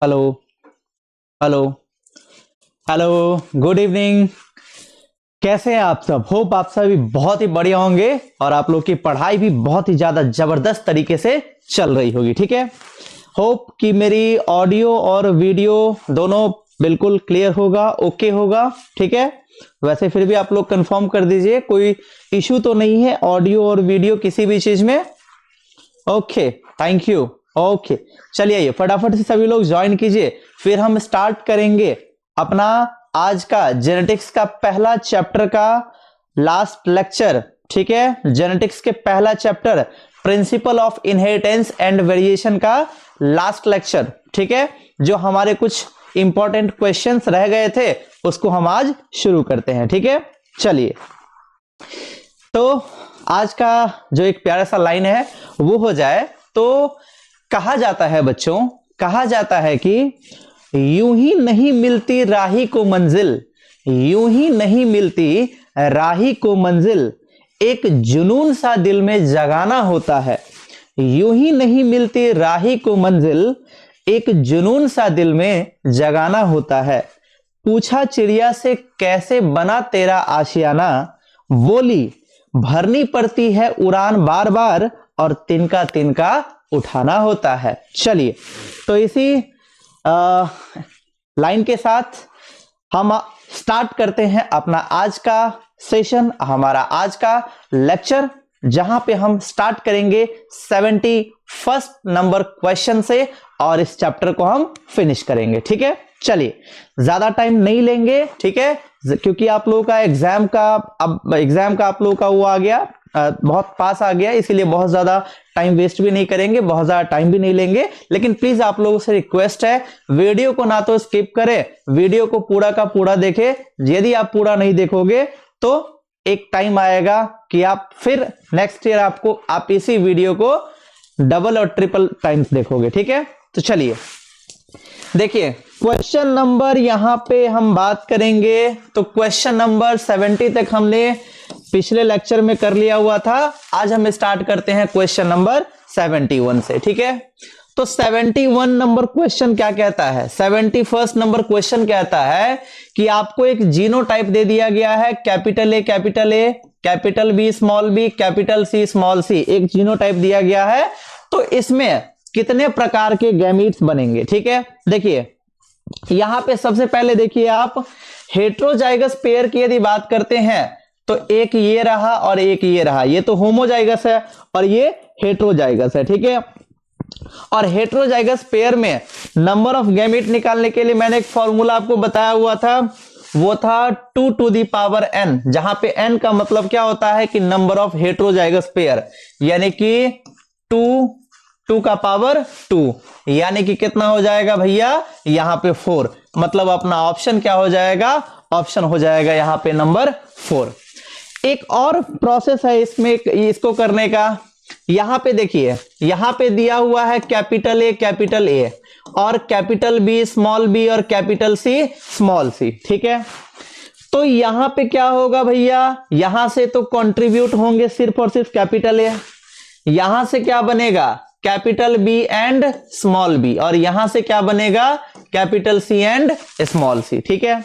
Hello hello hello. Good evening. कैसे हैं आप सब? होप आप सभी बहुत ही बढ़िया होंगे और आप लोग की पढ़ाई भी बहुत ही ज्यादा जबरदस्त तरीके से चल रही होगी। ठीक है, होप कि मेरी ऑडियो और वीडियो दोनों बिल्कुल क्लियर होगा, ओके होगा। ठीक है, वैसे फिर भी आप लोग कंफर्म कर दीजिए, कोई इशू तो नहीं है ऑडियो और वीडियो किसी भी चीज में। Okay, thank you. ओके, चलिए आइए फटाफट से सभी लोग ज्वाइन कीजिए, फिर हम स्टार्ट करेंगे अपना आज का जेनेटिक्स का पहला चैप्टर का लास्ट लेक्चर। ठीक है, जेनेटिक्स के पहला chapter principle of inheritance and variation का लास्ट लेक्चर। ठीक है, जो हमारे कुछ इंपॉर्टेंट क्वेश्चंस रह गए थे उसको हम आज शुरू करते हैं। ठीक है, चलिए। तो आज का जो एक प्यारा सा लाइन है वो हो जाए तो कहा जाता है बच्चों, कहा जाता है कि यूं ही नहीं मिलती राही को मंजिल, यूं ही नहीं मिलती राही को मंजिल, एक जुनून सा दिल में जगाना होता है। यूं ही नहीं मिलती राही को मंजिल, एक जुनून सा दिल में जगाना होता है। पूछा चिड़िया से कैसे बना तेरा आशियाना, बोली भरनी पड़ती है उड़ान बार बार और तिनका तिनका उठाना होता है। चलिए, तो इसी लाइन के साथ हम स्टार्ट करते हैं अपना आज का सेशन, हमारा आज का लेक्चर, जहां पे हम स्टार्ट करेंगे 71 नंबर क्वेश्चन से और इस चैप्टर को हम फिनिश करेंगे। ठीक है, चलिए ज्यादा टाइम नहीं लेंगे। ठीक है, क्योंकि आप लोगों का एग्जाम का, अब एग्जाम का आप लोगों का वो आ गया, बहुत पास आ गया, इसीलिए बहुत ज्यादा टाइम वेस्ट भी नहीं करेंगे, बहुत ज्यादा टाइम भी नहीं लेंगे। लेकिन प्लीज आप लोगों से रिक्वेस्ट है, वीडियो को ना तो स्किप करें, वीडियो को पूरा का पूरा देखें। यदि आप पूरा नहीं देखोगे तो एक टाइम आएगा कि आप फिर नेक्स्ट ईयर आप इसी वीडियो को डबल और ट्रिपल टाइम्स देखोगे। ठीक है, तो चलिए देखिए क्वेश्चन नंबर यहां पे हम बात करेंगे तो क्वेश्चन नंबर 70 तक हमने पिछले लेक्चर में कर लिया हुआ था। आज हम स्टार्ट करते हैं क्वेश्चन नंबर 71 से। ठीक है, तो 71 नंबर क्वेश्चन क्या कहता है, 71 नंबर क्वेश्चन कहता है कि आपको एक जीनोटाइप दे दिया गया है, capital A, capital B, small b, capital C, small c, एक जीनोटाइप दिया गया है। तो इसमें कितने प्रकार के गैमीट्स बनेंगे। ठीक है, देखिए यहां पे सबसे पहले देखिए आप हेट्रोजाइगस पेयर की यदि बात करते हैं तो एक ये रहा और एक ये रहा, ये तो होमोजाइगस है और ये हेट्रोजाइगस है। ठीक है, और हेट्रोजाइगस पेयर में नंबर ऑफ गैमीट निकालने के लिए मैंने एक फॉर्मूला आपको बताया हुआ था, वो था 2 टू दी पावर n, जहां पे n का मतलब क्या होता है कि नंबर ऑफ हेट्रोजाइगस पेयर, यानी कि 2 का पावर 2, यानी कि कितना हो जाएगा भैया यहां पे 4, मतलब अपना ऑप्शन क्या हो जाएगा, ऑप्शन हो जाएगा यहां पे नंबर 4। एक और प्रोसेस है इसमें इसको करने का, यहां पे देखिए यहां पे दिया हुआ है कैपिटल ए और कैपिटल बी स्मॉल बी और कैपिटल सी स्मॉल सी। ठीक है, तो यहां पे क्या होगा भैया, यहां से तो कंट्रीब्यूट होंगे सिर्फ और सिर्फ कैपिटल ए, यहां से क्या बनेगा capital B and small B, और यहां से क्या बनेगा capital C and small C. ठीक है,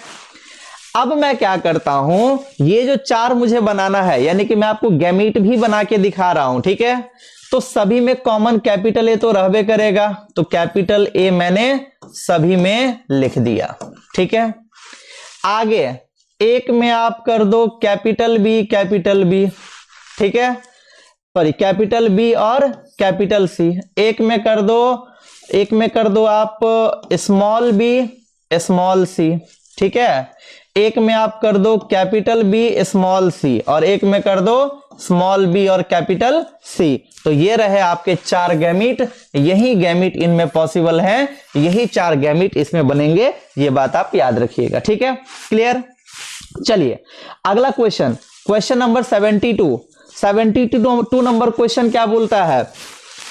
अब मैं क्या करता हूं, ये जो चार मुझे बनाना है, यानी कि मैं आपको गैमीट भी बना के दिखा रहा हूं। ठीक है, तो सभी में कॉमन कैपिटल ए तो रहबे करेगा, तो कैपिटल ए मैंने सभी में लिख दिया। ठीक है, आगे एक में आप कर दो कैपिटल बी, ठीक है, सॉरी कैपिटल बी और कैपिटल सी, एक में कर दो आप स्मॉल बी स्मॉल सी। ठीक है, एक में आप कर दो कैपिटल बी स्मॉल सी और एक में कर दो स्मॉल बी और कैपिटल सी। तो ये रहे आपके चार गैमीट, यही गैमीट इनमें पॉसिबल हैं, यही चार गैमीट इसमें बनेंगे, ये बात आप याद रखिएगा। ठीक है, क्लियर। चलिए अगला question, question number 72 number question क्या बोलता है,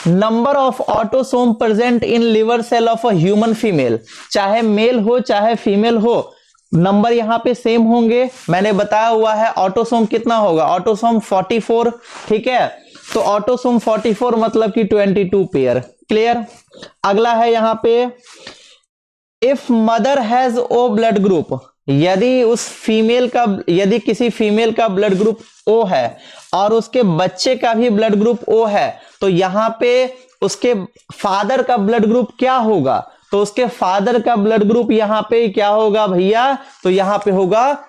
number of autosome present in liver cell of a human female, चाहे मेल हो चाहे फीमेल हो, नंबर यहां पे सेम होंगे। मैंने बताया हुआ है ऑटोसोम कितना होगा, ऑटोसोम 44। ठीक है, तो ऑटोसोम 44 मतलब कि 22 पेयर। क्लियर। अगला है यहां पे if mother has O blood group, यदि किसी फीमेल का ब्लड ग्रुप ओ है और उसके बच्चे का भी ब्लड ग्रुप ओ है, तो यहां पे उसके फादर का ब्लड ग्रुप क्या होगा? तो उसके फादर का ब्लड ग्रुप यहां पे क्या होगा भैया? तो यहां पे होगा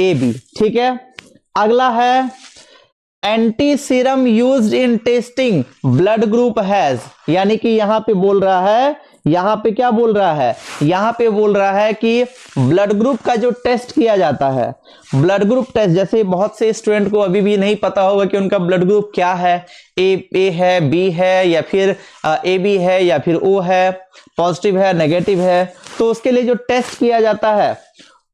ए बी। ठीक है, अगला है anti serum used in testing blood group has, यानी कि यहां पे बोल रहा है, यहां पे क्या बोल रहा है? यहां पे बोल रहा है कि ब्लड ग्रुप का जो टेस्ट किया जाता है, ब्लड ग्रुप टेस्ट, जैसे बहुत से स्टूडेंट को अभी भी नहीं पता होगा कि उनका ब्लड ग्रुप क्या है, ए है, बी है, या फिर ए बी है, या फिर ओ है, पॉजिटिव है, नेगेटिव है। तो उसके लिए जो टेस्ट किया जाता है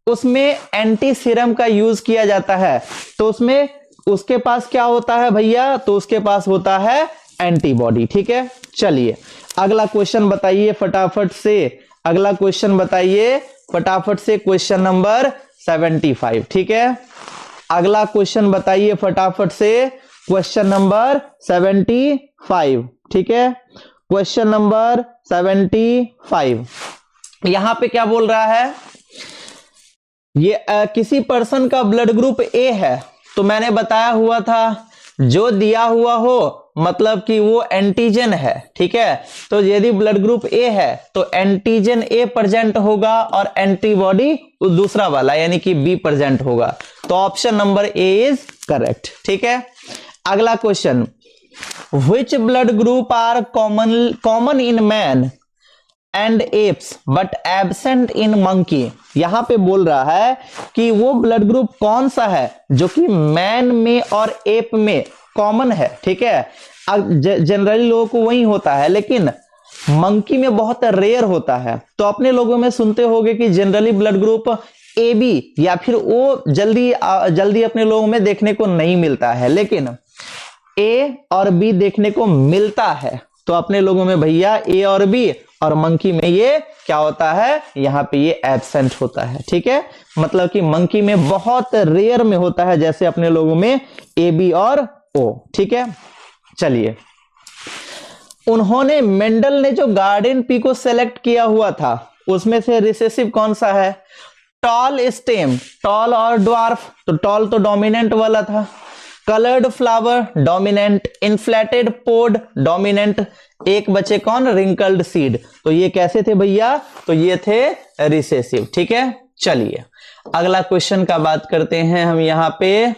उसमें एंटी सीरम का यूज किया जाता है। तो उसमें उसके पास क्या होता है भैया? तो उसके पास होता है एंटीबॉडी। ठीक है, चलिए अगला क्वेश्चन बताइए फटाफट से, अगला क्वेश्चन बताइए फटाफट से, क्वेश्चन नंबर 75। ठीक है, अगला क्वेश्चन बताइए फटाफट से, क्वेश्चन नंबर 75। ठीक है, क्वेश्चन नंबर 75 यहां पे क्या बोल रहा है? ये किसी पर्सन का ब्लड ग्रुप ए है, तो मैंने बताया हुआ था जो दिया हुआ हो मतलब कि वो एंटीजन है। ठीक है, तो यदि ब्लड ग्रुप ए है तो एंटीजन ए प्रेजेंट होगा और एंटीबॉडी दूसरा वाला यानी कि बी प्रेजेंट होगा। तो option number A is correct. ठीक है, अगला question, which blood group are common in man and apes but absent in monkey. यहां पे बोल रहा है कि वो ब्लड ग्रुप कौन सा है जो कि मैन में और एप में कॉमन है। ठीक है, जनरली लोगों को वही होता है, लेकिन मंकी में बहुत रेयर होता है। तो अपने लोगों में सुनते होंगे कि generally blood group A B या फिर ओ जल्दी अपने लोगों में देखने को नहीं मिलता है, लेकिन ए और बी देखने को मिलता है। तो अपने लोगों में भैया ए और बी, और मंकी में ये क्या होता है? यहां पे ये एब्सेंट होता है। ठीक है, मतलब कि मंकी में बहुत रेयर में होता है, जैसे अपने लोगों में ए बी और ओ। ठीक है, चलिए उन्होंने मेंडल ने जो गार्डन पी को सेलेक्ट किया हुआ था उसमें से रिसेसिव कौन सा है? टॉल स्टेम, टॉल और ड्वार्फ, तो टॉल तो डोमिनेंट वाला था, कलर्ड फ्लावर डोमिनेंट, इन्फ्लेटेड पोड डोमिनेंट, एक बचे कौन? Wrinkled seed. तो ये कैसे थे भैया? तो ये थे रिसेसिव। ठीक है, चलिए अगला क्वेश्चन का बात करते हैं हम यहां पे।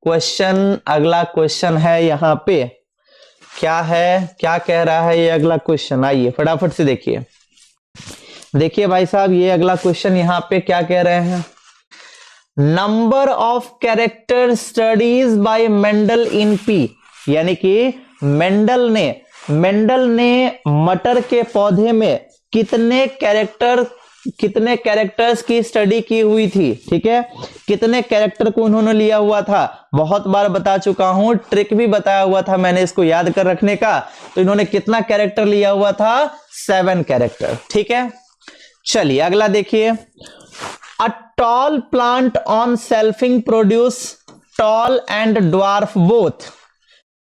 अगला क्वेश्चन है यहां पे, क्या है, क्या कह रहा है ये अगला क्वेश्चन? आइए फटाफट से देखिए, देखिए भाई साहब ये अगला क्वेश्चन यहां पे क्या कह रहे हैं? Number of character studies bye Mendel in P, यानी कि मेंडल ने मटर के पौधे में कितने कैरेक्टर्स की स्टडी की हुई थी। ठीक है, कितने कैरेक्टर को उन्होंने लिया हुआ था? बहुत बार बता चुका हूं, ट्रिक भी बताया हुआ था मैंने इसको याद कर रखने का। तो इन्होंने कितना कैरेक्टर लिया हुआ था? 7 कैरेक्टर। ठीक है, चलिए अगला देखिए, a tall plant on selfing produce tall and dwarf both,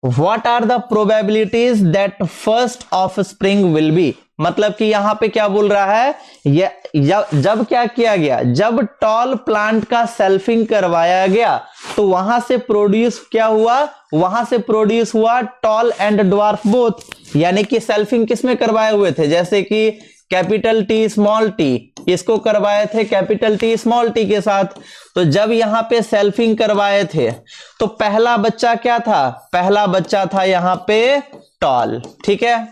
what are the probabilities that first offspring will be. मतलब कि यहां पे क्या बोल रहा है? जब क्या किया गया, जब टॉल प्लांट का सेल्फिंग करवाया गया तो वहां से प्रोड्यूस क्या हुआ? वहां से प्रोड्यूस हुआ टॉल एंड ड्वार्फ बोथ। यानी कि सेल्फिंग किसमें करवाए हुए थे? जैसे कि कैपिटल टी स्मॉल टी, इसको करवाए थे कैपिटल टी स्मॉल टी के साथ। तो जब यहां पे सेल्फिंग करवाए थे तो पहला बच्चा क्या था? पहला बच्चा था यहां पे टॉल। ठीक है,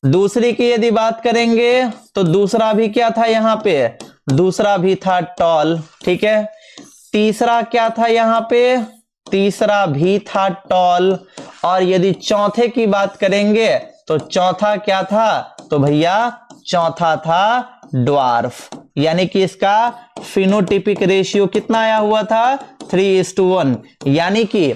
दूसरी की यदि बात करेंगे तो दूसरा भी क्या था यहां पे? दूसरा भी था टॉल। ठीक है, तीसरा क्या था यहां पे? तीसरा भी था टॉल। और यदि चौथे की बात करेंगे तो चौथा क्या था? तो भैया चौथा था ड्वार्फ। यानी कि इसका फिनोटिपिक रेशियो कितना आया हुआ था? 3:1। यानी कि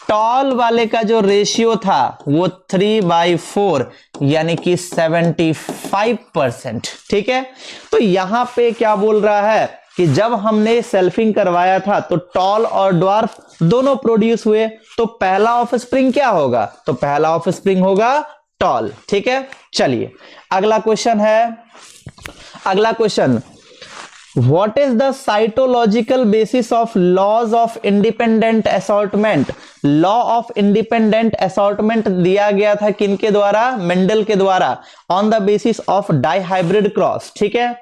टॉल वाले का जो रेशियो था वो 3/4, यानी कि 75%। ठीक है, तो यहां पे क्या बोल रहा है कि जब हमने सेल्फिंग करवाया था तो टॉल और ड्वार्फ दोनों प्रोड्यूस हुए, तो पहला ऑफस्प्रिंग क्या होगा? तो पहला ऑफस्प्रिंग होगा टॉल। ठीक है, चलिए अगला क्वेश्चन है, अगला question, What is the cytological basis of laws of independent assortment? Law of independent assortment दिया गया था किनके द्वारा? मेंडल के द्वारा, on the basis of dihybrid cross, ठीक है।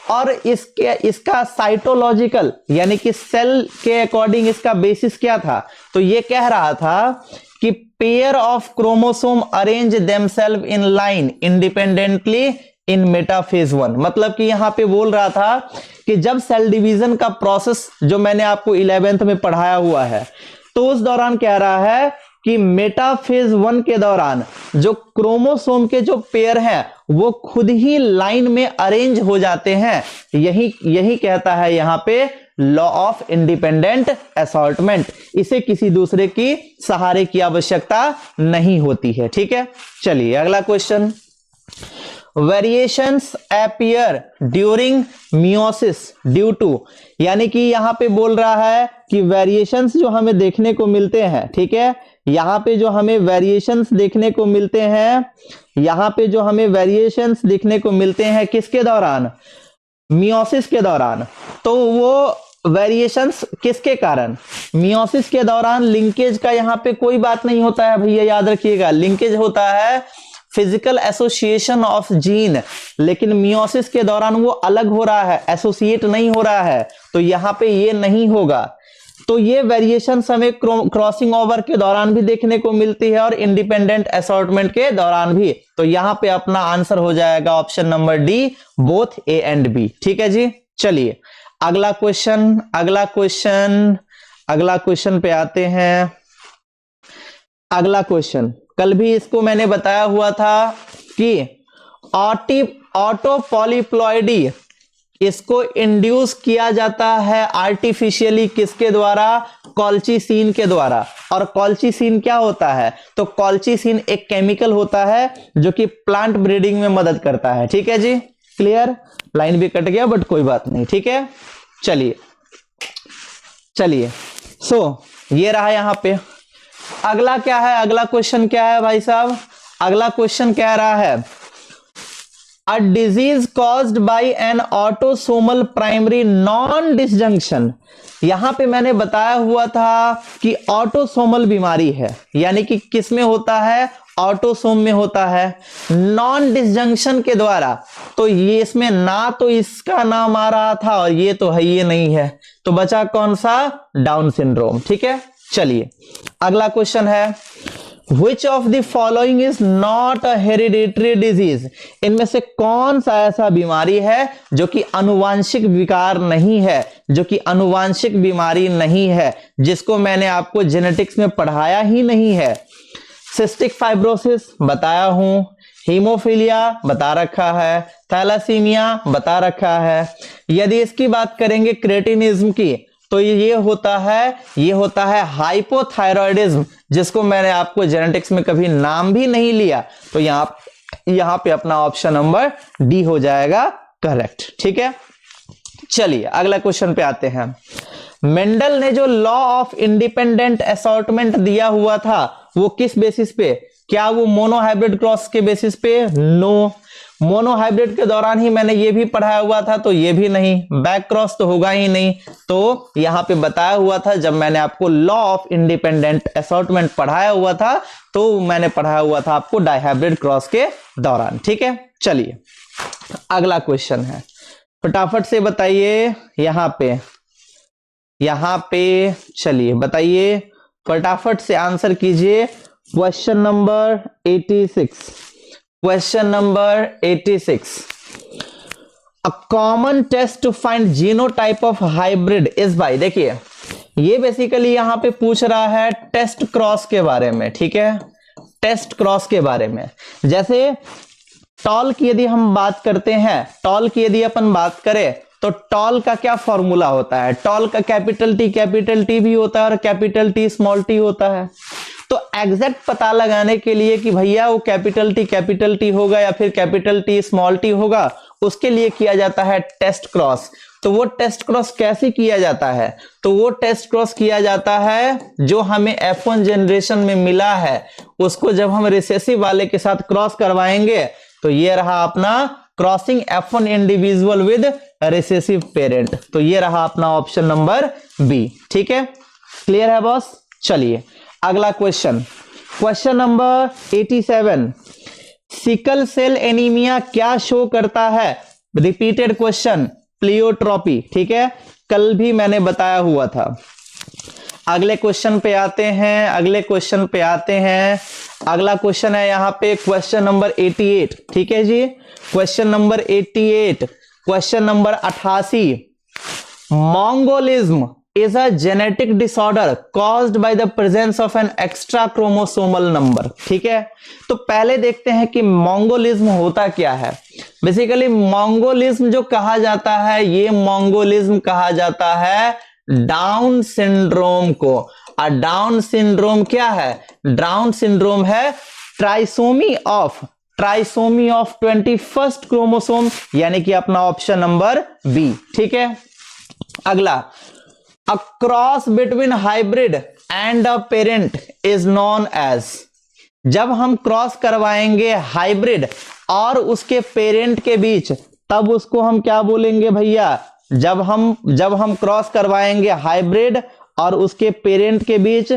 और इसका साइटोलॉजिकल यानी कि सेल के अकॉर्डिंग इसका बेसिस क्या था? तो ये कह रहा था कि pair of chromosome arrange themselves in line independently in metaphase 1। मतलब कि यहां पे बोल रहा था कि जब सेल डिवीजन का प्रोसेस जो मैंने आपको 11th में पढ़ाया हुआ है, तो उस दौरान कह रहा है कि मेटाफेज 1 के दौरान जो क्रोमोसोम के जो पेयर हैं वो खुद ही लाइन में अरेंज हो जाते हैं। यही कहता है यहां पे लॉ ऑफ इंडिपेंडेंट असॉर्टमेंट। इसे किसी दूसरे की सहारे की आवश्यकता नहीं होती है, ठीक है। चलिए अगला question, variations appear during meiosis due to, यानी कि यहां पे बोल रहा है कि वेरिएशंस जो हमें देखने को मिलते हैं, ठीक है, यहां पे जो हमें वेरिएशंस देखने को मिलते हैं, यहां पे जो हमें वेरिएशंस देखने को मिलते हैं किसके दौरान? मियोसिस के दौरान। तो वो वेरिएशंस किसके कारण? मियोसिस के दौरान लिंकेज का यहां पे कोई बात नहीं होता है भैया, याद रखिएगा। लिंकेज होता है फिजिकल एसोसिएशन ऑफ जीन, लेकिन मियोसिस के दौरान वो अलग हो रहा है, एसोसिएट नहीं हो रहा है, तो यहां पे ये नहीं होगा। तो ये वेरिएशन हमें क्रॉसिंग ओवर के दौरान भी देखने को मिलती है और इंडिपेंडेंट असॉर्टमेंट के दौरान भी। तो यहां पे अपना आंसर हो जाएगा option number D, both A and B, ठीक है जी। चलिए अगला क्वेश्चन पे आते हैं। अगला क्वेश्चन, कल भी इसको मैंने बताया हुआ था कि ऑटो पॉलीप्लॉइडी, इसको इंड्यूस किया जाता है आर्टिफिशियली किसके द्वारा? कॉल्चिसिन के द्वारा। और कॉल्चिसिन क्या होता है? तो कॉल्चिसिन एक केमिकल होता है जो कि प्लांट ब्रीडिंग में मदद करता है, ठीक है जी। क्लियर? लाइन भी कट गया बट कोई बात नहीं, ठीक है। चलिए सो ये रहा यहां पे। अगला क्या है? अगला क्वेश्चन क्या है भाई साहब? अगला क्वेश्चन कह रहा है a disease caused by N autosomal primary non disjunction. यहां पे मैंने बताया हुआ था कि ऑटोसोमल बीमारी है, यानी कि किस में होता है? ऑटोसोम में होता है, नॉन डिसजंक्शन के द्वारा। तो ये इसमें ना तो इसका नाम आ रहा था और ये तो है, ये नहीं है, तो बचा कौन सा? डाउन सिंड्रोम, ठीक है। चलिए अगला क्वेश्चन है, Which of the following is not a hereditary disease? इनमें से कौन सा ऐसा बीमारी है जो कि आनुवांशिक विकार नहीं है, जो कि आनुवांशिक बीमारी नहीं है, जिसको मैंने आपको जेनेटिक्स में पढ़ाया ही नहीं है? सिस्टिक फाइब्रोसिस बताया हूं, हीमोफीलिया बता रखा है, थैलासीमिया बता रखा है। यदि इसकी बात करेंगे क्रेटिनिज्म की, तो ये होता है हाइपोथायरॉयडिज्म, जिसको मैंने आपको जेनेटिक्स में कभी नाम भी नहीं लिया। तो यहां पे अपना ऑप्शन नंबर डी हो जाएगा करेक्ट, ठीक है। चलिए अगला क्वेश्चन पे आते हैं। मेंडल ने जो लॉ ऑफ इंडिपेंडेंट असॉर्टमेंट दिया हुआ था वो किस बेसिस पे? क्या वो मोनोहाइब्रिड क्रॉस के बेसिस पे? नो। मोनोहाइब्रिड के दौरान ही मैंने ये भी पढ़ाया हुआ था, तो ये भी नहीं। बैक क्रॉस तो होगा ही नहीं। तो यहां पे बताया हुआ था, जब मैंने आपको लॉ ऑफ इंडिपेंडेंट असॉर्टमेंट पढ़ाया हुआ था, तो मैंने पढ़ाया हुआ था आपको डाइहाइब्रिड क्रॉस के दौरान, ठीक है। चलिए अगला क्वेश्चन है, फटाफट से बताइए। यहां पे चलिए बताइए, फटाफट से आंसर कीजिए। Question number 86। A common test to find genotype of hybrid is by, देखिए ये बेसिकली यहां पे पूछ रहा है टेस्ट क्रॉस के बारे में, ठीक है। टेस्ट क्रॉस के बारे में, जैसे टॉल की यदि हम बात करते हैं, टॉल की यदि अपन बात करें, तो टॉल का क्या फॉर्मूला होता है? टॉल का कैपिटल टी भी होता है और कैपिटल टी स्मॉल टी होता है। तो एग्जैक्ट पता लगाने के लिए कि भैया वो कैपिटल टी होगा या फिर कैपिटल टी स्मॉल टी होगा, उसके लिए किया जाता है टेस्ट क्रॉस। तो वो टेस्ट क्रॉस कैसे किया जाता है? तो वो टेस्ट क्रॉस किया जाता है जो हमें F1 जनरेशन में मिला है, उसको जब हम रिसेसिव वाले के साथ क्रॉस करवाएंगे, तो ये रहा अपना crossing F1 individual with recessive parent. तो ये रहा अपना ऑप्शन नंबर बी। ठीक है, क्लियर है बॉस? चलिए अगला question, question number 87, sickle cell anaemia क्या शो करता है? Repeated question, pleiotropy. ठीक है, कल भी मैंने बताया हुआ था। अगले क्वेश्चन पे आते हैं, अगला क्वेश्चन है यहाँ पे क्वेश्चन नंबर 88। ठीक है जी, question number 88, question number 88, mongolism is a genetic disorder caused by the presence of an extra chromosomal number। ठीक है, तो पहले देखते हैं कि मंगोलिज्म होता क्या है। बेसिकली मंगोलिज्म जो कहा जाता है, ये मंगोलिज्म कहा जाता है डाउन सिंड्रोम को। और डाउन सिंड्रोम क्या है? डाउन सिंड्रोम है ट्राइसोमी ऑफ 21st क्रोमोसोम, यानी कि अपना ऑप्शन नंबर बी। ठीक है, अगला, A cross between hybrid and a parent is known as। जब हम क्रॉस करवाएंगे हाइब्रिड और उसके पेरेंट के बीच, तब उसको हम क्या बोलेंगे भैया? जब हम क्रॉस करवाएंगे हाइब्रिड और उसके पेरेंट के बीच,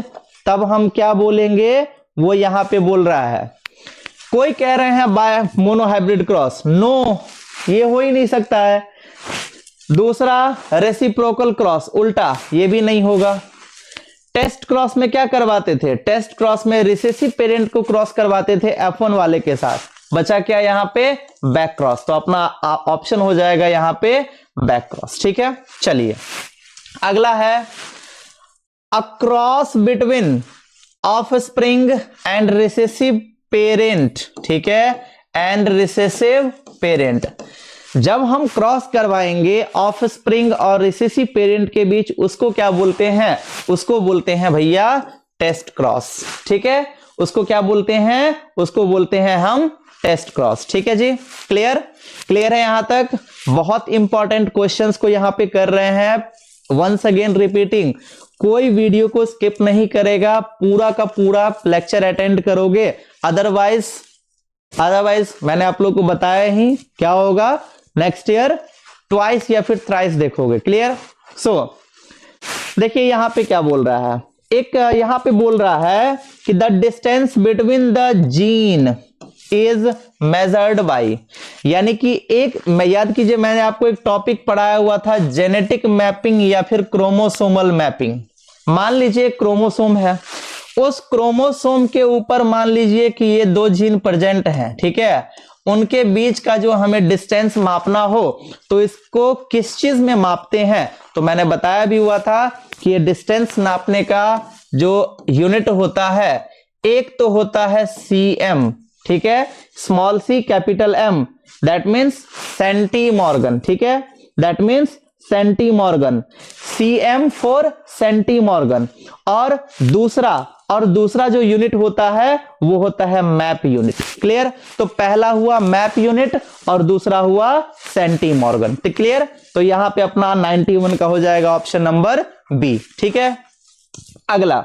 तब हम क्या बोलेंगे? वो यहां पे बोल रहा है, कोई कह रहे हैं बाय मोनोहाइब्रिड क्रॉस, नो, ये हो ही नहीं सकता है। दूसरा रेसिप्रोकल क्रॉस, उल्टा, ये भी नहीं होगा। टेस्ट क्रॉस में क्या करवाते थे? टेस्ट क्रॉस में रिसेसिव पेरेंट को क्रॉस करवाते थे F1 वाले के साथ। बचा क्या यहां पे? Back cross. तो अपना ऑप्शन हो जाएगा यहां पे बैक क्रॉस। ठीक है, चलिए अगला है, a cross between offspring and recessive parent. ठीक है, एंड रिसेसिव पेरेंट, जब हम क्रॉस करवाएंगे ऑफस्प्रिंग और रिसेसिव पेरेंट के बीच, उसको क्या बोलते हैं? उसको बोलते हैं भैया टेस्ट क्रॉस। ठीक है, उसको क्या बोलते हैं? उसको बोलते हैं हम टेस्ट क्रॉस। ठीक है जी, क्लियर है यहां तक? बहुत इंपॉर्टेंट क्वेश्चंस को यहां पे कर रहे हैं। वंस अगेन रिपीटिंग, कोई वीडियो को स्किप नहीं करेगा, पूरा का पूरा लेक्चर अटेंड करोगे। अदरवाइज मैंने आप लोग को बताया ही क्या होगा, नेक्स्ट ईयर ट्वाइस या फिर थ्राइस देखोगे। क्लियर? सो देखिए यहां पे क्या बोल रहा है, एक यहां पे बोल रहा है कि the distance between the gene is measured by, यानी कि एक, मैं याद कीजिए मैंने आपको एक टॉपिक पढ़ाया हुआ था, जेनेटिक मैपिंग या फिर क्रोमोसोमल मैपिंग। मान लीजिए क्रोमोसोम है, उस क्रोमोसोम के ऊपर मान लीजिए कि ये 2 जीन प्रेजेंट हैं। ठीक है, उनके बीच का जो हमें डिस्टेंस मापना हो, तो इसको किस चीज में मापते हैं? तो मैंने बताया भी हुआ था कि ये डिस्टेंस नापने का जो यूनिट होता है, एक तो होता है cm। ठीक है, small c capital M, that means centimorgan. ठीक है, that means centimorgan, cm for centimorgan. और दूसरा जो यूनिट होता है वो होता है मैप यूनिट। क्लियर? तो पहला हुआ मैप यूनिट और दूसरा हुआ सेंटीमॉर्गन। तो क्लियर? तो यहां पे अपना 91 का हो जाएगा ऑप्शन नंबर बी। ठीक है, अगला,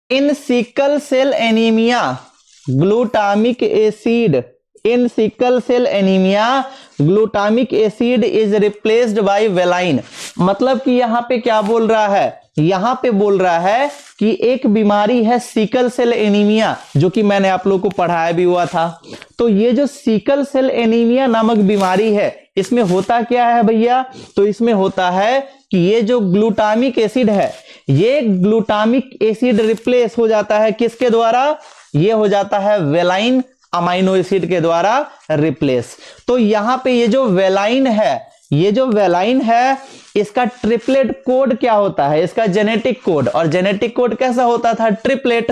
in sickle cell anaemia glutamic acid, in sickle cell anaemia glutamic acid is replaced by valine. मतलब कि यहां पे क्या बोल रहा है? यहां पे बोल रहा है कि एक बीमारी है सिकल सेल एनीमिया, जो कि मैंने आप लोगों को पढ़ाया भी हुआ था। तो ये जो सिकल सेल एनीमिया नामक बीमारी है, इसमें होता क्या है भैया? तो इसमें होता है कि ये जो ग्लूटामिक एसिड है, ये ग्लूटामिक एसिड रिप्लेस हो जाता है किसके द्वारा? ये हो जाता है वेलाइन अमाइनो एसिड के द्वारा रिप्लेस। तो यहां पे ये जो वेलाइन है, इसका ट्रिपलेट कोड क्या होता है? इसका जेनेटिक कोड, और जेनेटिक कोड कैसा होता था? ट्रिपलेट।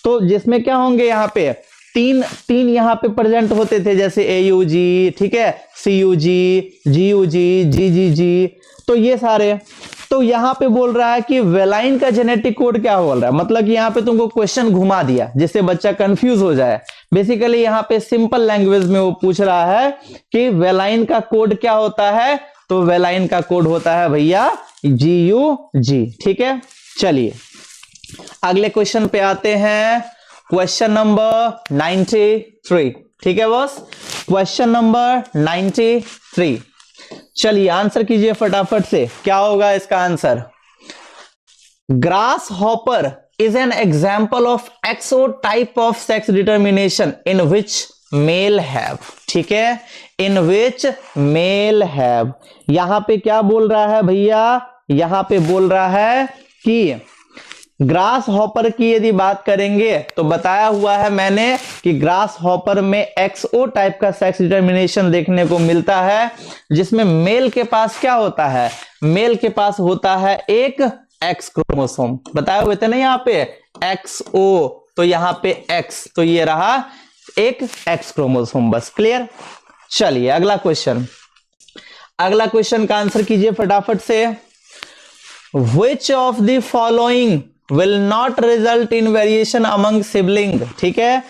तो जिसमें क्या होंगे यहाँ पे तीन यहाँ पे प्रेजेंट होते थे, जैसे AUG, ठीक है, CUG, GUG, GGG, तो ये सारे। तो यहाँ पे बोल रहा है कि वेलाइन का जेनेटिक कोड क्या बोल रहा है, मतलब कि यहाँ पे तुमको क्वेश्चन घुमा दिया जिससे बच्चा कंफ्यूज हो जाए। बेसिकली यहाँ पे सिंपल लैंग्वेज में वो पूछ रहा है कि वेलाइन का कोड क्या होता है, तो वेलाइन का कोड होता है भैया GUG। ठीक है, चलिए अगले क्वेश्चन पे आते हैं, क्वेश्चन नंबर 93। ठीक है बॉस। क्वेश्चन नंबर 93, चलिए आंसर कीजिए फटाफट से, क्या होगा इसका answer. Grass hopper is an example of XO type of sex determination in which male have, ठीक है, in which male have। यहां पे क्या बोल रहा है भैया, यहां पे बोल रहा है कि ग्रास हॉपर की यदि बात करेंगे तो बताया हुआ है मैंने कि ग्रास हॉपर में एक्सओ टाइप का सेक्स डिटर्मिनेशन देखने को मिलता है, जिसमें मेल के पास क्या होता है, मेल के पास होता है एक एक्स क्रोमोसोम, बताए हुए थे ना यहाँ पे एक्सओ, तो यहाँ पे एक्स, तो ये रहा एक एक्स क्रोमोसोम, बस क्लियर। चलिए अगला क्वेश्चन, अगला क्वेश्चन का आंसर कीजिए फटाफट से। Which of the following will not result in variation among sibling, ठीक है।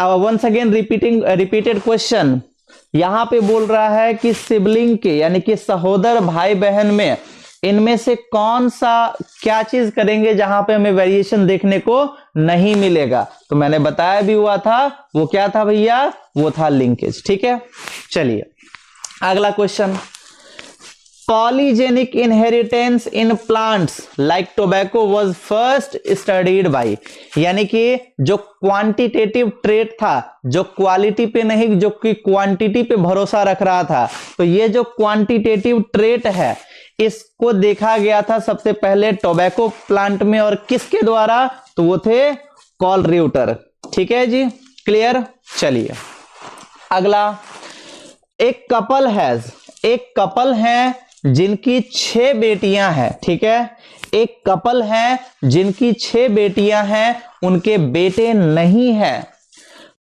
वंस अगेन रिपीटेड क्वेश्चन, यहां पे बोल रहा है कि सिबलिंग के यानी कि सहोदर भाई बहन में इनमें से कौन सा क्या चीज करेंगे जहां पे हमें वेरिएशन देखने को नहीं मिलेगा, तो मैंने बताया भी हुआ था, वो क्या था भैया, वो था लिंकेज, ठीक है। चलिए अगला question, polygenic inheritance in plants like tobacco was first studied by, यानी कि जो क्वांटिटेटिव ट्रेट था, जो क्वालिटी पे नहीं जो कि क्वांटिटी पे भरोसा रख रहा था, तो ये जो क्वांटिटेटिव ट्रेट है इसको देखा गया था सबसे पहले टोबैको प्लांट में, और किसके द्वारा, तो वो थे कॉलरियूटर, ठीक है जी, क्लियर। चलिए अगला, एक कपल है जिनकी 6 बेटियां हैं, ठीक है, एक कपल है जिनकी 6 बेटियां हैं, उनके बेटे नहीं हैं,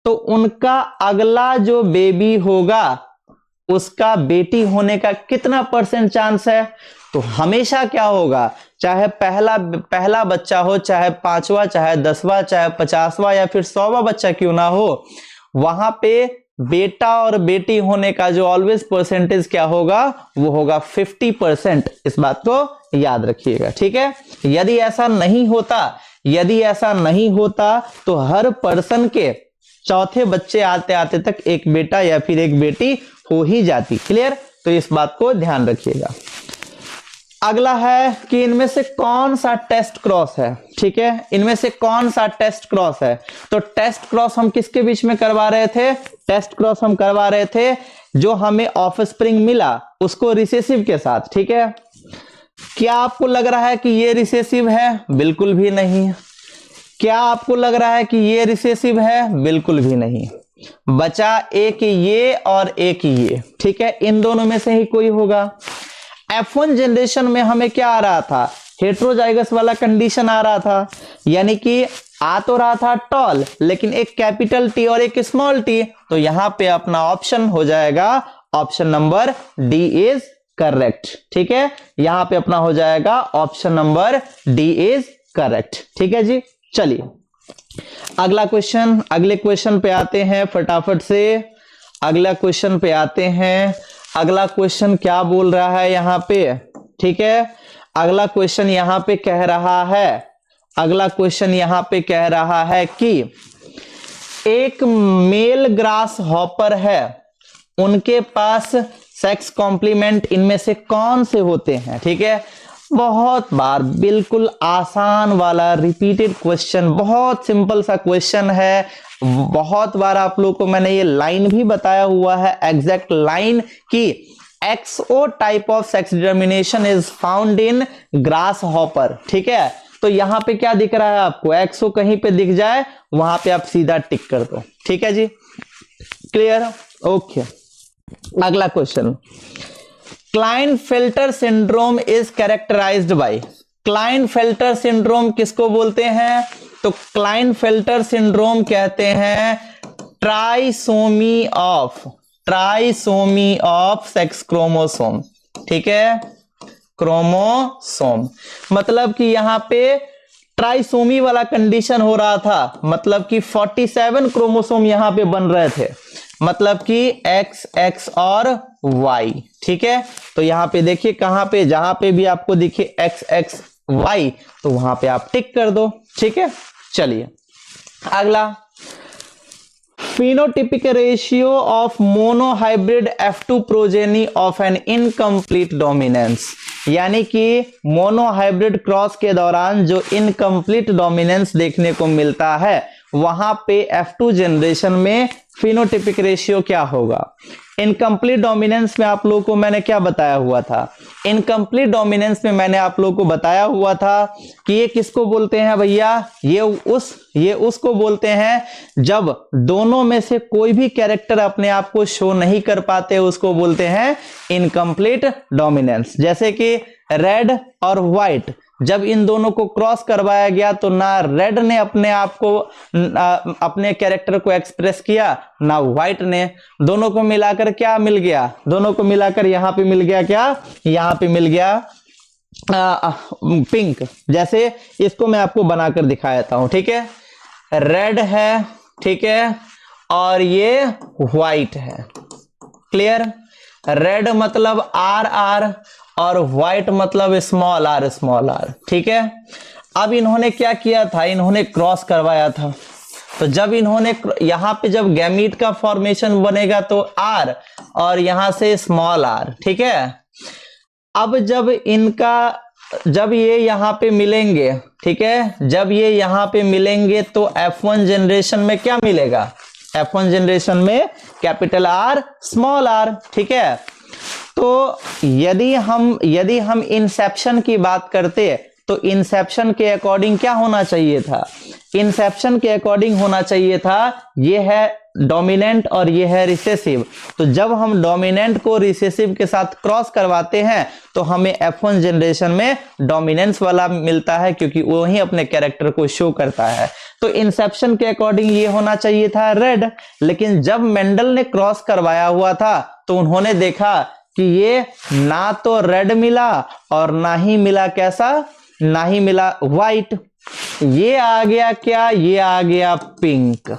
तो उनका अगला जो बेबी होगा उसका बेटी होने का कितना % चांस है, तो हमेशा क्या होगा, चाहे पहला बच्चा हो, चाहे 5वां, चाहे 10वां, चाहे 50वां या फिर 100वां बच्चा क्यों ना हो, वहां पे बेटा और बेटी होने का जो ऑलवेज परसेंटेज क्या होगा, वो होगा 50%, इस बात को याद रखिएगा, ठीक है। यदि ऐसा नहीं होता तो हर पर्सन के चौथे बच्चे आते आते तक एक बेटा या फिर एक बेटी हो ही जाती, क्लियर, तो इस बात को ध्यान रखिएगा। अगला है कि इनमें से कौन सा टेस्ट क्रॉस है, ठीक है, इनमें से कौन सा टेस्ट क्रॉस है, तो टेस्ट क्रॉस हम किसके बीच में करवा रहे थे, टेस्ट क्रॉस हम करवा रहे थे जो हमें ऑफस्प्रिंग मिला उसको रिसेसिव के साथ, ठीक है। क्या आपको लग रहा है कि ये रिसेसिव है, बिल्कुल भी नहीं। क्या आपको लग रहा है कि ये रिसेसिव है, बिल्कुल भी नहीं। बचा एक ये और एक ये, ठीक है, इन दोनों में से ही कोई होगा। F1 जनरेशन में हमें क्या आ रहा था, हेट्रोजाइगस वाला कंडीशन आ रहा था, यानी कि आ तो रहा था टॉल लेकिन एक कैपिटल टी और एक स्मॉल टी, तो यहां पे अपना ऑप्शन हो जाएगा option number D is correct, ठीक है, यहां पे अपना हो जाएगा option number D is correct, ठीक है जी। चलिए अगला क्वेश्चन, अगले क्वेश्चन पे आते हैं फटाफट से, अगला क्वेश्चन पे आते हैं। अगला क्वेश्चन क्या बोल रहा है यहां पे, ठीक है, अगला क्वेश्चन यहां पे कह रहा है, अगला क्वेश्चन यहां पे कह रहा है कि एक मेल ग्रास हॉपर है, उनके पास सेक्स कॉम्प्लीमेंट इनमें से कौन से होते हैं, ठीक है, बहुत बार बिल्कुल आसान वाला रिपीटेड क्वेश्चन, बहुत सिंपल सा क्वेश्चन है, बहुत बार आप लोगों को मैंने ये लाइन भी बताया हुआ है, एग्जैक्ट लाइन की XO type of sex determination is found in grass hopper, ठीक है। तो यहां पे क्या दिख रहा है आपको, एक्सओ कहीं पे दिख जाए वहां पे आप सीधा टिक कर दो, ठीक है जी, क्लियर, ओके। अगला question, Klinefelter syndrome is characterised by, Klinefelter syndrome किसको बोलते हैं, तो क्लाइनफेल्टर सिंड्रोम कहते हैं ट्राइसोमी ऑफ सेक्स क्रोमोसोम, ठीक है, क्रोमोसोम, मतलब कि यहां पे ट्राइसोमी वाला कंडीशन हो रहा था, मतलब कि 47 क्रोमोसोम यहां पे बन रहे थे, मतलब कि एक्स एक्स और वाई, ठीक है। तो यहां पे देखिए कहां पे, जहां पे भी आपको दिखे एक्स एक्स वाई तो वहां पे आप टिक कर दो, ठीक है। चलिए अगला, phenotypic ratio of monohybrid F2 progeny of an incomplete dominance, यानी कि मोनोहाइब्रिड क्रॉस के दौरान जो इनकम्प्लीट डोमिनेंस देखने को मिलता है वहां पे F2 जनरेशन में फिनोटिपिक रेशियो क्या होगा। इनकम्प्लीट डोमिनेंस में आप लोगों को मैंने क्या बताया हुआ था, इनकम्प्लीट डोमिनेंस में मैंने आप लोगों को बताया हुआ था कि ये किसको बोलते हैं भैया, ये उसको बोलते हैं जब दोनों में से कोई भी कैरेक्टर अपने आप को शो नहीं कर पाते, उसको बोलते हैं इनकम्प्लीट डोमिनेंस। जैसे कि रेड और व्हाइट, जब इन दोनों को क्रॉस करवाया गया तो ना रेड ने अपने आप को अपने कैरेक्टर को एक्सप्रेस किया, ना व्हाइट ने। दोनों को मिलाकर क्या मिल गया, दोनों को मिलाकर यहां पे मिल गया क्या, यहां पे मिल गया पिंक। जैसे इसको मैं आपको बनाकर दिखा देता हूं, ठीक है। रेड है, ठीक है, और ये व्हाइट है। क्लियर। रेड मतलब आर आर और व्हाइट मतलब स्मॉल आर, ठीक है। अब इन्होंने क्या किया था, इन्होंने क्रॉस करवाया था। तो जब इन्होंने यहां पे जब गैमीट का फॉर्मेशन बनेगा तो आर और यहां से स्मॉल आर, ठीक है। अब जब ये यहां पे मिलेंगे, ठीक है, जब ये यहां पे मिलेंगे तो F1 जनरेशन में क्या मिलेगा, F1 जनरेशन में कैपिटल आर स्मॉल आर, ठीक है। तो यदि हम इंसेप्शन की बात करते तो इंसेप्शन के अकॉर्डिंग क्या होना चाहिए था, इंसेप्शन के अकॉर्डिंग होना चाहिए था ये है डोमिनेंट और ये है रिसेसिव। तो जब हम डोमिनेंट को रिसेसिव के साथ क्रॉस करवाते हैं तो हमें F1 जनरेशन में डोमिनेंस वाला मिलता है, क्योंकि वो ही अपने कैरेक्टर को शो करता है। तो इंसेप्शन के अकॉर्डिंग ये होना चाहिए था रेड, लेकिन जब मेंडल ने क्रॉस करवाया हुआ था तो उन्होंने देखा कि ये ना तो रेड मिला और ना ही मिला कैसा, ना ही मिला व्हाइट। ये आ गया क्या, ये आ गया पिंक।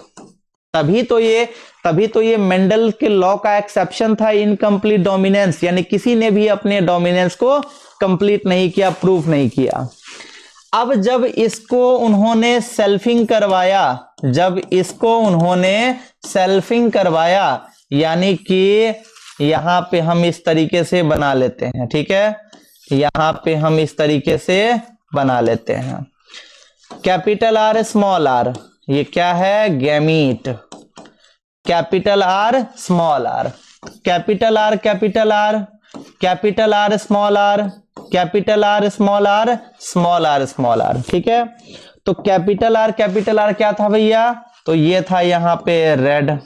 तभी तो ये मेंडल के लॉ का एक्सेप्शन था, इनकम्प्लीट डोमिनेंस, यानी किसी ने भी अपने डोमिनेंस को कंप्लीट नहीं किया, प्रूफ नहीं किया। अब जब इसको उन्होंने सेल्फिंग करवाया, यानी कि यहां पे हम इस तरीके से बना लेते हैं, ठीक है, यहां पे हम इस तरीके से बना लेते हैं। कैपिटल आर स्मॉल आर, ये क्या है, gamete. Capital R small R, capital R capital R, capital R small R, capital R small R, small R small R, ठीक है। तो कैपिटल आर क्या था भैया, तो ये था यहां पे रेड,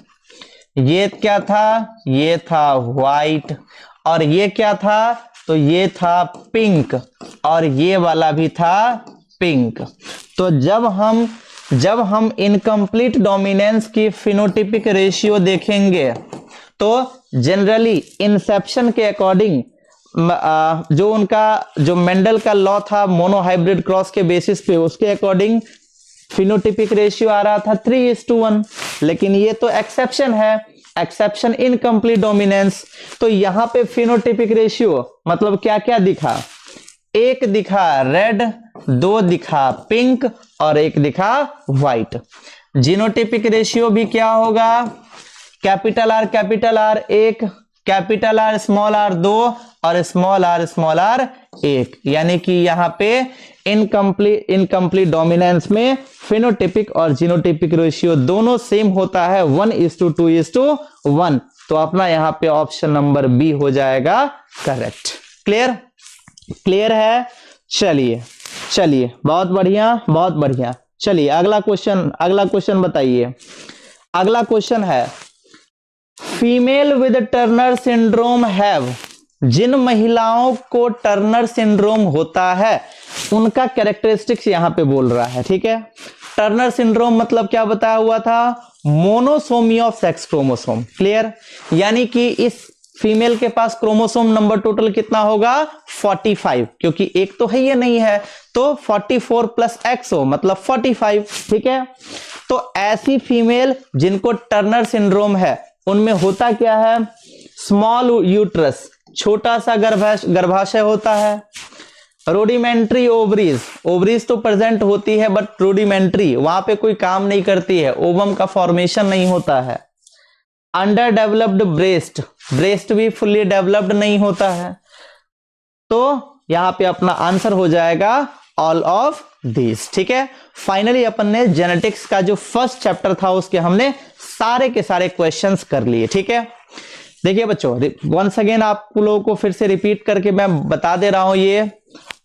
ये क्या था, ये था व्हाइट, और ये क्या था, तो ये था पिंक, और ये वाला भी था पिंक। तो जब हम इनकम्प्लीट डोमिनेंस की फिनोटिपिक रेशियो देखेंगे तो जनरली इंसेप्शन के अकॉर्डिंग जो मेंडल का लॉ था मोनोहाइब्रिड क्रॉस के बेसिस पे, उसके अकॉर्डिंग फिनोटिपिक रेशियो आ रहा था 3:1, लेकिन ये तो एक्सेप्शन है, एक्सेप्शन इनकम्प्लीट डोमिनेंस। तो यहां पे फिनोटिपिक रेशियो मतलब क्या क्या दिखा, एक दिखा रेड, दो दिखा पिंक और एक दिखा व्हाइट। जीनोटिपिक रेशियो भी क्या होगा, कैपिटल आर एक, कैपिटल आर स्मॉल आर दो और स्मॉल आर एक, यानी कि यहां पे इनकम्प्लीट डोमिनेंस में फिनोटिपिक और जीनोटिपिक रेशियो दोनों सेम होता है, 1:2:1। तो अपना यहां पे ऑप्शन नंबर बी हो जाएगा करेक्ट। क्लियर है। चलिए बहुत बढ़िया। चलिए अगला क्वेश्चन बताइए। अगला क्वेश्चन है, female with Turner syndrome have, जिन महिलाओं को टर्नर सिंड्रोम होता है उनका कैरेक्टरिस्टिक्स यहां पे बोल रहा है, ठीक है। टर्नर सिंड्रोम मतलब क्या बताया हुआ था, monosomy of sex chromosome. Clear, यानी कि इस फीमेल के पास क्रोमोसोम नंबर टोटल कितना होगा, 45, क्योंकि एक तो है ये नहीं है, तो 44 प्लस एक्स हो मतलब 45, ठीक है। तो ऐसी फीमेल जिनको टर्नर सिंड्रोम है उनमें होता क्या है, स्मॉल यूट्रस, छोटा सा गर्भाशय होता है, रूडिमेंट्री ओवरीज, ओवरीज तो प्रेजेंट होती है बट रूडिमेंट्री, वहां पे कोई काम नहीं करती है, ओवम का फॉर्मेशन नहीं होता है। अंडर डेवलप्ड ब्रेस्ट, ब्रेस्ट भी फुल्ली डेवलप्ड नहीं होता है। तो यहां पे अपना आंसर हो जाएगा ऑल ऑफ दिस। ठीक है, फाइनली अपन ने जेनेटिक्स का जो फर्स्ट चैप्टर था उसके हमने सारे के सारे क्वेश्चंस कर लिए। ठीक है, देखिए बच्चों, वंस अगेन आप लोगों को फिर से रिपीट करके मैं बता दे रहा हूं, ये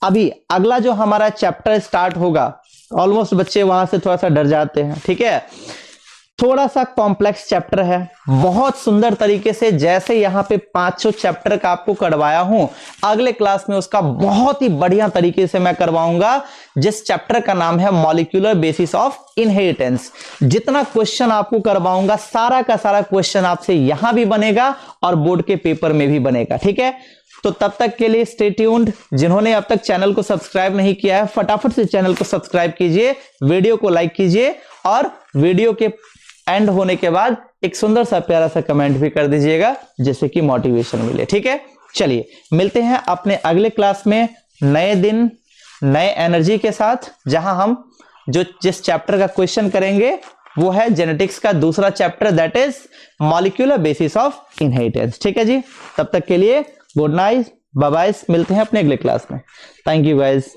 अभी अगला जो हमारा चैप्टर स्टार्ट होगा, ऑलमोस्ट बच्चे वहां से थोड़ा सा डर जाते हैं। ठीक है, थोड़ा सा कॉम्प्लेक्स चैप्टर है, बहुत सुंदर तरीके से जैसे यहां पे 500 चैप्टर का आपको करवाया हूं, अगले क्लास में उसका बहुत ही बढ़िया तरीके से मैं करवाऊंगा, जिस चैप्टर का नाम है मॉलिक्यूलर बेसिस ऑफ इनहेरिटेंस। जितना क्वेश्चन आपको करवाऊंगा सारा का सारा क्वेश्चन आपसे यहां भी बनेगा और बोर्ड के पेपर में भी बनेगा। ठीक है, तो तब तक के लिए स्टे ट्यून्ड। जिन्होंने अब तक चैनल को सब्सक्राइब नहीं किया है, फटाफट से चैनल को सब्सक्राइब कीजिए, वीडियो को लाइक कीजिए और वीडियो के एंड होने के बाद एक सुंदर सा प्यारा सा कमेंट भी कर दीजिएगा, जिससे कि मोटिवेशन मिले। ठीक है, चलिए मिलते हैं अपने अगले क्लास में नए दिन नए एनर्जी के साथ, जहां हम जिस चैप्टर का क्वेश्चन करेंगे वो है जेनेटिक्स का दूसरा chapter, that is molecular basis of inheritance. ठीक है जी, तब तक के लिए गुड नाइट, बाय बाय, मिलते हैं अपने अगले क्लास में। Thank you guys.